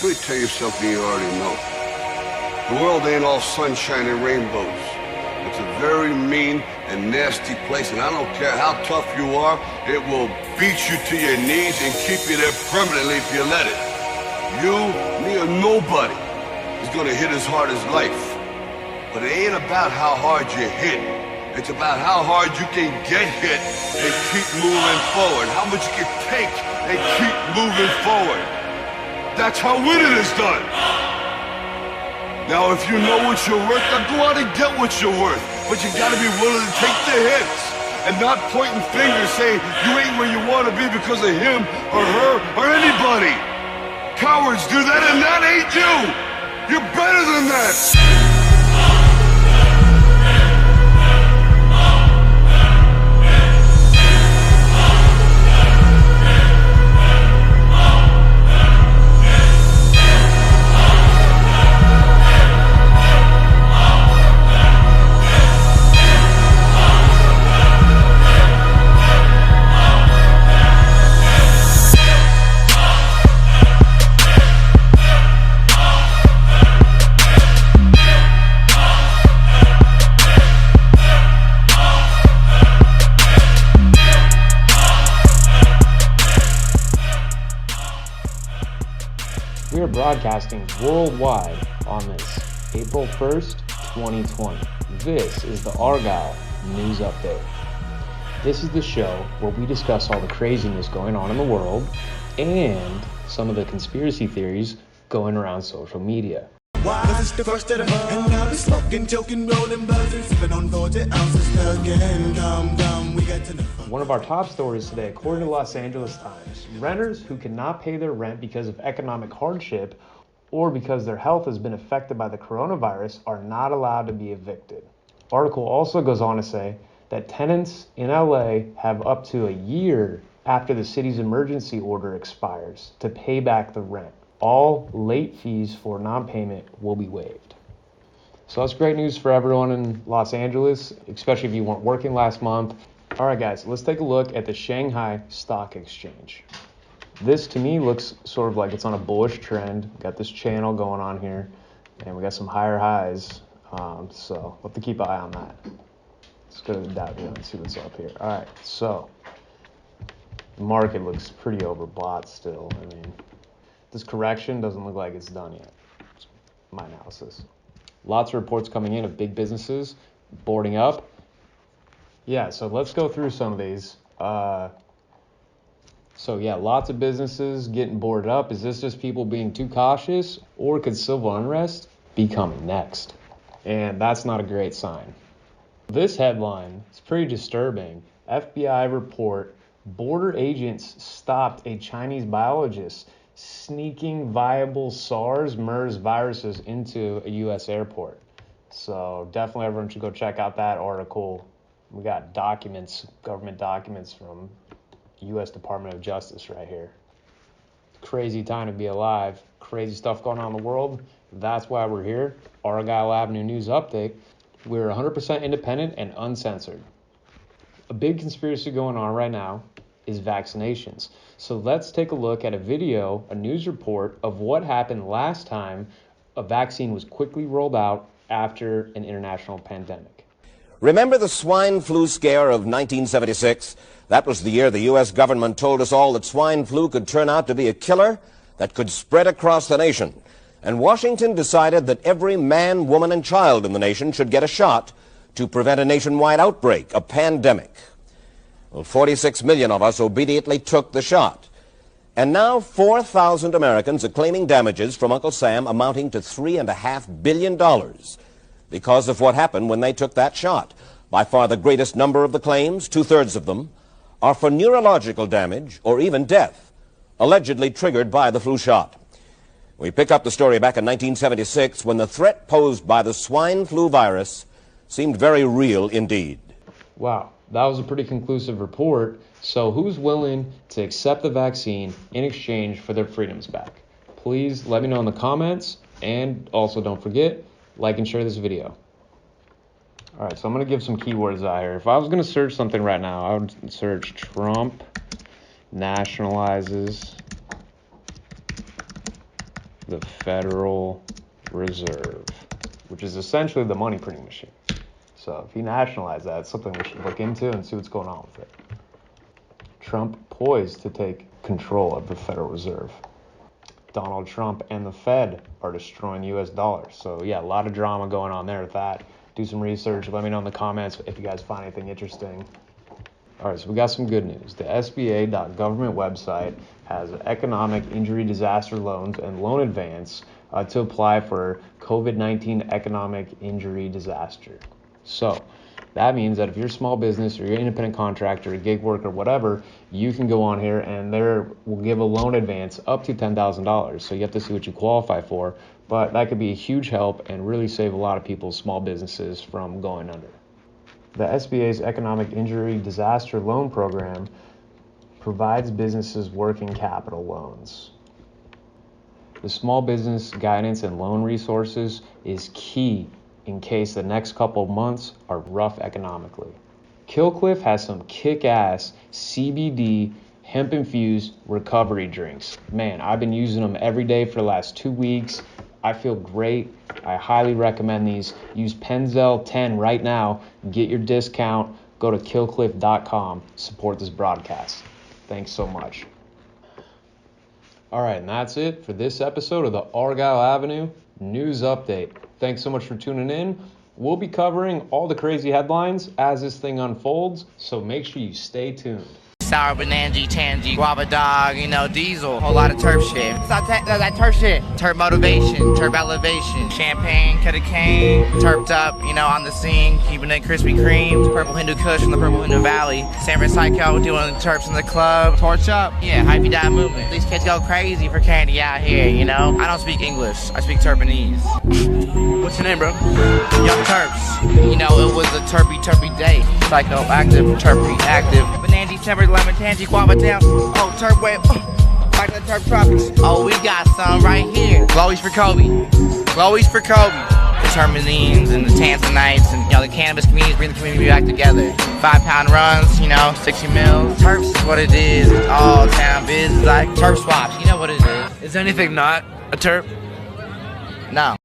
Let me tell you something you already know. The world ain't all sunshine and rainbows. It's a very mean and nasty place, and I don't care how tough you are, it will beat you to your knees and keep you there permanently if you let it. You, me, or nobody is gonna hit as hard as life. But it ain't about how hard you hit. It's about how hard you can get hit and keep moving forward. How much you can take and keep moving forward. That's how winning is done. Now, if you know what you're worth, now go out and get what you're worth. But you gotta be willing to take the hits and not pointing fingers saying you ain't where you wanna be because of him or her or anybody. Cowards do that, and that ain't you. You're better than that. We are broadcasting worldwide on this April 1st, 2020. This is the Argyle News Update. This is the show where we discuss all the craziness going on in the world and some of the conspiracy theories going around social media. Cause it's the first of the month, and now we smoking, joking, rolling, buzzing, sipping on 40 ounces again. We got to know. One of our top stories today, according to the Los Angeles Times, renters who cannot pay their rent because of economic hardship or because their health has been affected by the coronavirus are not allowed to be evicted. The article also goes on to say that tenants in LA have up to a year after the city's emergency order expires to pay back the rent. All late fees for non-payment will be waived. So that's great news for everyone in Los Angeles, especially if you weren't working last month. All right, guys, let's take a look at the Shanghai Stock Exchange. This, to me, looks sort of like it's on a bullish trend. We got this channel going on here, and we got some higher highs. So we'll have to keep an eye on that. Let's go to the Dow Jones and see what's up here. All right, so the market looks pretty overbought still. I mean, this correction doesn't look like it's done yet. That's my analysis. Lots of reports coming in of big businesses boarding up. Yeah, so let's go through some of these. So yeah, lots of businesses getting boarded up. Is this just people being too cautious, or could civil unrest be coming next? And that's not a great sign. This headline is pretty disturbing. FBI report, border agents stopped a Chinese biologist sneaking viable SARS, MERS viruses into a U.S. airport. So definitely everyone should go check out that article. We got documents, government documents from U.S. Department of Justice right here. Crazy time to be alive. Crazy stuff going on in the world. That's why we're here. Argyle Avenue News Update. We're 100% independent and uncensored. A big conspiracy going on right now is vaccinations. So let's take a look at a video, a news report of what happened last time a vaccine was quickly rolled out after an international pandemic. Remember the swine flu scare of 1976? That was the year the U.S. government told us all that swine flu could turn out to be a killer that could spread across the nation. And Washington decided that every man, woman, and child in the nation should get a shot to prevent a nationwide outbreak, a pandemic. Well, 46 million of us obediently took the shot. And now 4,000 Americans are claiming damages from Uncle Sam amounting to $3.5 billion because of what happened when they took that shot. By far the greatest number of the claims, 2/3 of them, are for neurological damage or even death, allegedly triggered by the flu shot. We pick up the story back in 1976 when the threat posed by the swine flu virus seemed very real indeed. Wow, that was a pretty conclusive report. So who's willing to accept the vaccine in exchange for their freedoms back? Please let me know in the comments, and also don't forget, like and share this video. All right, so I'm going to give some keywords out here. If I was going to search something right now, I would search Trump nationalizes the Federal Reserve, which is essentially the money printing machine. So if you nationalize that, it's something we should look into and see what's going on with it. Trump poised to take control of the Federal Reserve. Donald Trump and the Fed are destroying the US dollar. So yeah, a lot of drama going on there with that. Do some research. Let me know in the comments if you guys find anything interesting. All right, so we got some good news. The SBA.government website has economic injury disaster loans and loan advance to apply for COVID-19 economic injury disaster. So that means that if you're a small business or you're an independent contractor, a gig worker, whatever, you can go on here and there will give a loan advance up to $10,000. So you have to see what you qualify for, but that could be a huge help and really save a lot of people's small businesses from going under. The SBA's Economic Injury Disaster Loan Program provides businesses working capital loans. The small business guidance and loan resources is key in case the next couple of months are rough economically. Killcliff has some kick-ass CBD hemp-infused recovery drinks. Man, I've been using them every day for the last 2 weeks. I feel great. I highly recommend these. Use Penzel10 right now. Get your discount. Go to killcliff.com. Support this broadcast. Thanks so much. All right, and that's it for this episode of the Argyle Avenue News Update. Thanks so much for tuning in. We'll be covering all the crazy headlines as this thing unfolds, so make sure you stay tuned. Sour Bananji, Tangy, Guava Dog, Diesel, whole lot of turf shit. It's not that turf shit. Turf motivation, turf elevation, champagne, cut a cane, turfed up, on the scene, keeping it Krispy Kreme, Purple Hindu Kush from the Purple Hindu Valley, San Francisco doing turfs in the club, torch up, hypey die movement. These kids go crazy for candy out here, I don't speak English, I speak Turpanese. What's your name, bro? Young Terps. It was a turpy day. Psychoactive, turpy active. Bananji, tempered, lemon, tangy, guava down. Oh, turp wave. Back to the turp tropics. Oh, we got some right here. Glowies for Kobe. Glowies for Kobe. The terpenines and the tanzanites and, the cannabis communities bring the community back together. 5-pound runs, 60 mils. Terps is what it is. It's all town business like turp swaps. You know what it is. Is anything not a terp? No.